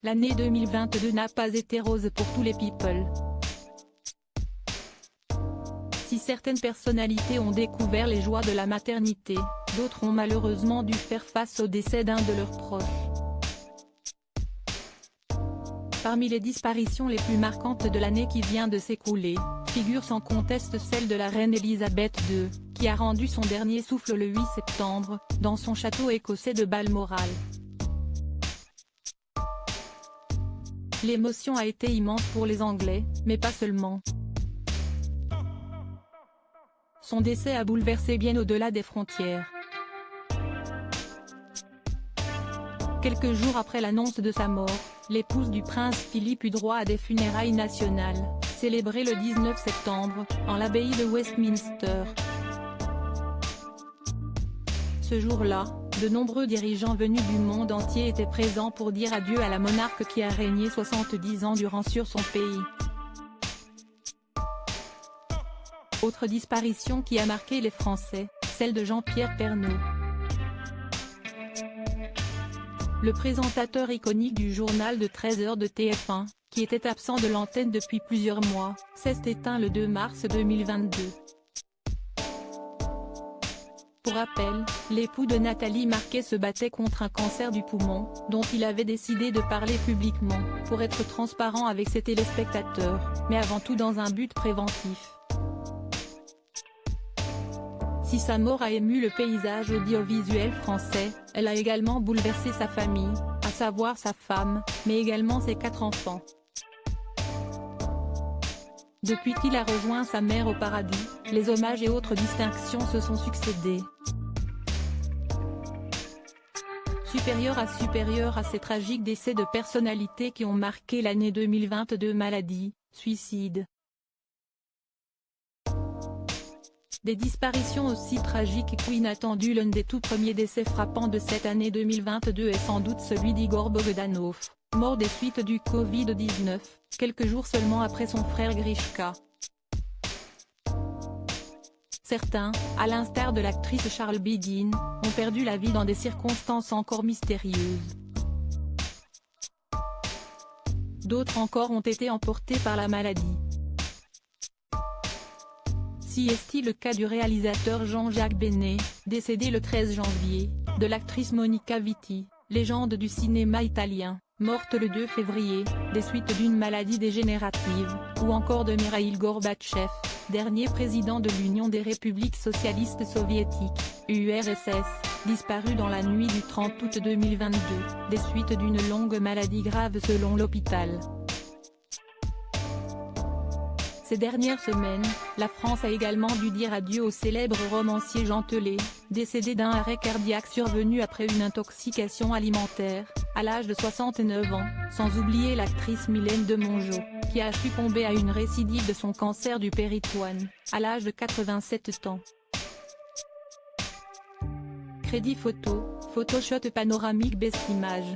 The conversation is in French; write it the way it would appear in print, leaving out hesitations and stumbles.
L'année 2022 n'a pas été rose pour tous les people. Si certaines personnalités ont découvert les joies de la maternité, d'autres ont malheureusement dû faire face au décès d'un de leurs proches. Parmi les disparitions les plus marquantes de l'année qui vient de s'écouler, figure sans conteste celle de la reine Elisabeth II, qui a rendu son dernier souffle le 8 septembre, dans son château écossais de Balmoral. L'émotion a été immense pour les Anglais, mais pas seulement. Son décès a bouleversé bien au-delà des frontières. Quelques jours après l'annonce de sa mort, l'épouse du prince Philippe eut droit à des funérailles nationales, célébrées le 19 septembre, en l'abbaye de Westminster. Ce jour-là, de nombreux dirigeants venus du monde entier étaient présents pour dire adieu à la monarque qui a régné 70 ans durant sur son pays. Autre disparition qui a marqué les Français, celle de Jean-Pierre Pernaut. Le présentateur iconique du journal de 13h de TF1, qui était absent de l'antenne depuis plusieurs mois, s'est éteint le 2 mars 2022. Pour rappel, l'époux de Nathalie Marquet se battait contre un cancer du poumon, dont il avait décidé de parler publiquement, pour être transparent avec ses téléspectateurs, mais avant tout dans un but préventif. Si sa mort a ému le paysage audiovisuel français, elle a également bouleversé sa famille, à savoir sa femme, mais également ses 4 enfants. Depuis qu'il a rejoint sa mère au paradis, les hommages et autres distinctions se sont succédés. Supérieur à ces tragiques décès de personnalités qui ont marqué l'année 2022, maladie, suicide. Des disparitions aussi tragiques qu'inattendues. L'un des tout premiers décès frappants de cette année 2022 est sans doute celui d'Igor Bogdanov, mort des suites du Covid-19, quelques jours seulement après son frère Grishka. Certains, à l'instar de l'actrice Charles Bidin, ont perdu la vie dans des circonstances encore mystérieuses. D'autres encore ont été emportés par la maladie. Si est-il le cas du réalisateur Jean-Jacques Benet, décédé le 13 janvier, de l'actrice Monica Vitti, légende du cinéma italien, morte le 2 février, des suites d'une maladie dégénérative, ou encore de Mikhaïl Gorbatchev, dernier président de l'Union des républiques socialistes soviétiques, URSS, disparu dans la nuit du 30 août 2022, des suites d'une longue maladie grave selon l'hôpital. Ces dernières semaines, la France a également dû dire adieu au célèbre romancier Jean Telet, décédé d'un arrêt cardiaque survenu après une intoxication alimentaire, à l'âge de 69 ans, sans oublier l'actrice Mylène de Mongeau, qui a succombé à une récidive de son cancer du péritoine, à l'âge de 87 ans. Crédit photo, Photoshop panoramique Best Image.